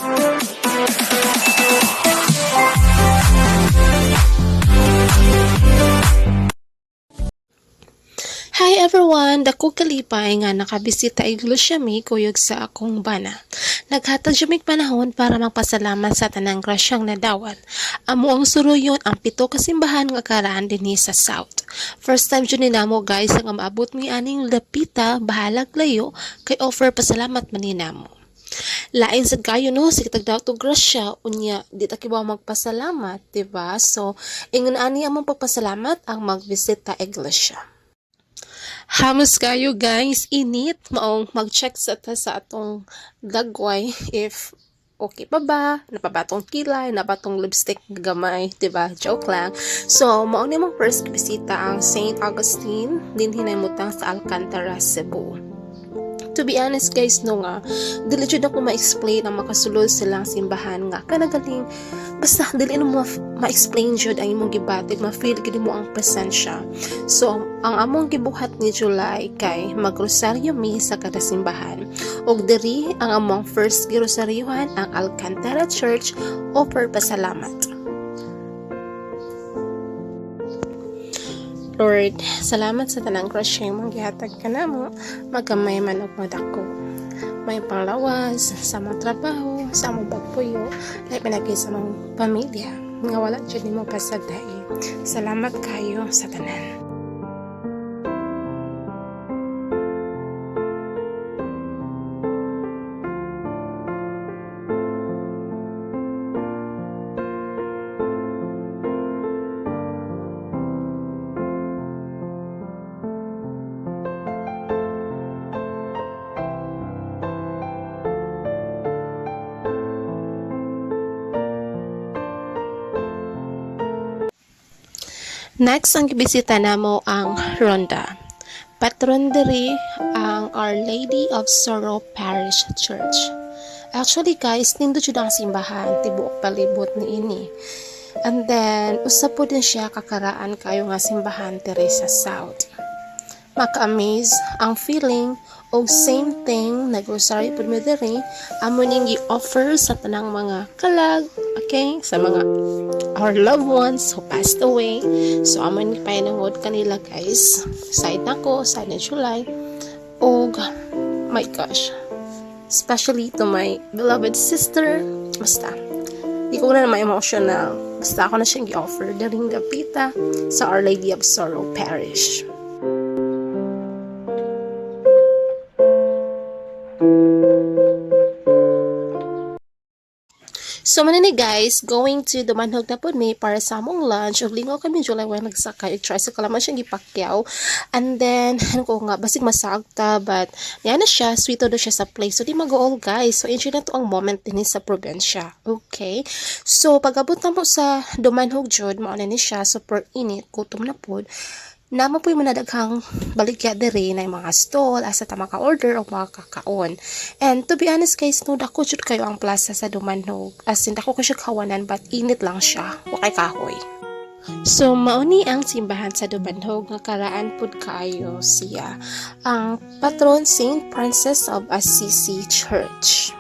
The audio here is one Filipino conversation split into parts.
Hi everyone! Dako kalipay nga nakabisita iglesia mi kuyog sa akong bana. Naghatag jud panahon para magpasalamat sa tanang grasyang nadawat. Amo ang suruyon ang pito ka simbahan nga karaan dinhi sa South. First time jud ni namo guys nga maabot mi aning lapita bahalag layo kay offer pasalamat man ni namo. Lain sad kayo no sa kitag daw to grasya unya di ta kibaw magpasalamat, diba? So ingon ani among pagpasalamat ang magbisita iglesia. Hamos kayo guys, init maong mag-check sa atong dagway if okay pa ba, napabatong kilay, nabatong lipstick gamay, diba? Joke lang. So, maong namang first bisita ang St. Augustine, din hinaymutan sa Alcantara, Cebu. To be honest guys, no nga, dili jud ako ma-explain ang makasulod silang simbahan nga kanagaling basta dili mo ma-explain jud ang imong gibatig, ma-feel gid mo ang presensya. So, ang among gibuhat ni July kay magrosaryo mi sa kada simbahan. Og diri ang among first girosaryuhan ang Alcantara Church offer pasalamat. Lord, salamat sa tanang grasya mong gihatag kanamo, magamay man og madako. May panglawas sa among trabaho, sa among pagpuyo, lahi pinagi sa among pamilya, nga wala jud nimo pasagdai. Salamat kayo sa tanan. Next, ang gibisita namo ang Ronda. Patron diri ang Our Lady of Sorrow Parish Church. Actually guys, nindot jud ang simbahan tibuok palibot ni ini. And then, usap po din siya kakaraan kayo nga simbahan diri sa South. Maka-amaze ang feeling o same thing nag-rosary po mi diri amo ning gi-offer sa tanang mga kalag, okay, sa mga our loved ones who passed away. So amo ni painangod kanila guys, side nako, side ni July. Og my gosh, especially to my beloved sister, basta di ko na ma-emotional, basta ako na siyang gi-offer daring gapita sa Our Lady of Sorrow Parish. So manini guys, going to Dumanhog na po mi para sa among lunch. Og lingaw kami July when nagsakay. Tricycle naman siyang gipakyaw. And then, ano ko nga, basig masagta. But, yan na siya. Sweet do siya sa place. So, di mag-all guys. So, enjoy na to ang moment din sa probinsya. Okay? So, pag-abot na po sa Dumanhog Jud, mauna ni siya. Super init. Gutom na po. Namo po yung manadaghang baligya diri na yung mga stall asa ta maka-order o mga kakaon. And to be honest guys, no, dako jud kayo ang plaza sa Dumanhog. As in, dako ko siya kawanan but init lang siya. Wakay kahoy. So, mauni ang simbahan sa Dumanhog nga karaan pud kaayo siya. Ang patron Saint Francis of Assisi Church.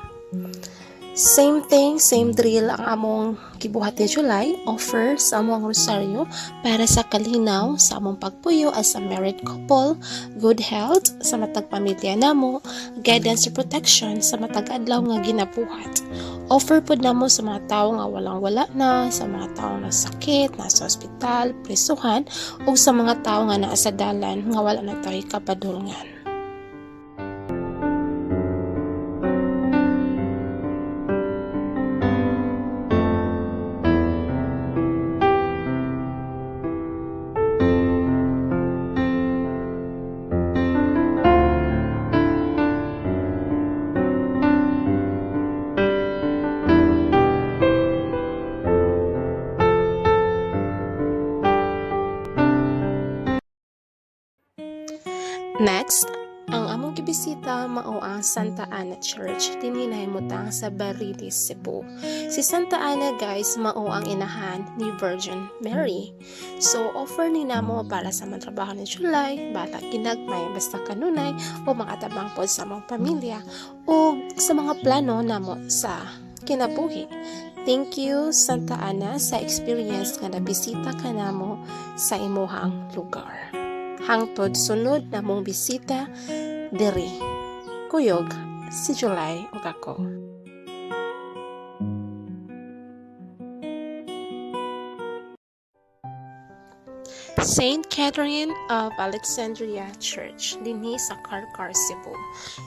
Same thing, same drill ang among gibuhat ni July, offer sa among rosaryo para sa kalinaw sa among pagpuyo as a married couple, good health sa matag pamilya namo, guidance and protection sa matag adlaw nga ginabuhat. Offer pud namo sa mga tawo nga walang-wala na, sa mga tawo nga sakit, nasa ospital, prisuhan, o sa mga tawo nga naa sa dalan nga wala na tayo kapadulngan. Next, ang among gibisita mao ang Santa Ana Church dinhi nahimutang sa Barilis, Cebu. Si Santa Ana guys mao ang inahan ni Virgin Mary. So offer ni namo para sa mga trabaho ni July, bata ginagmay basta kanunay o mga tabang pod sa among pamilya o sa mga plano namo sa kinabuhi. Thank you Santa Ana sa experience nga nabisita ka namo sa imuhang lugar. Hangtod sunod na mong bisita diri. Kuyog si July ug ako. Saint Catherine of Alexandria Church dinhi sa Karkar, Cebu.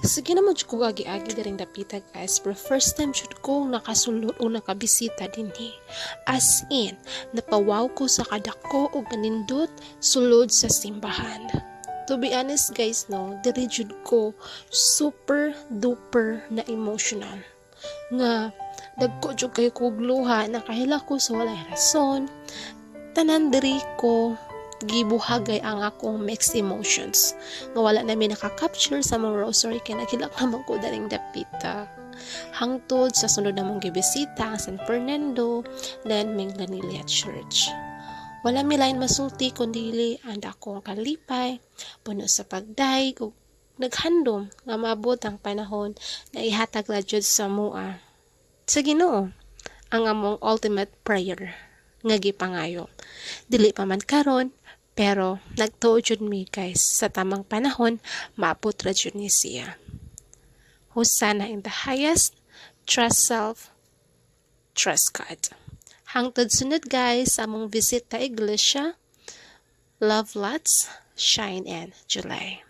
Sige na mo jud ko agi-agi diring dapita guys, pero first time jud ko nakasulod o nakabisita dinhi. As in, napawaw ko sa kadako og kanindot sulod sa simbahan. To be honest guys no, diri jud ko super duper na emotional. Nga dagko jud kay kog luha, nakahila ko sa walay rason. Tanan diri ko gibuhagay ang akong mixed emotions nga wala namin nakaka-capture sa mga rosary kay naghilak naman ko daring dapita. Hangtod sa sunod namong gibisita ang San Fernando then Minglanilla Church. Wala mi lain masulti kundi ang akong kalipay puno sa pagdaig ug naghandom nga maabot ang panahon na ihatag ra jud sa mua sa Ginoo ang among ultimate prayer nga gipangayo. Dili pa man karon, pero nagtuo jud mi guys sa tamang panahon maabot ra jud ni siya. Hosanna in the highest, trust self, trust God. Hangtod sunod guys among visit ta iglesia. Love lots, shine and July.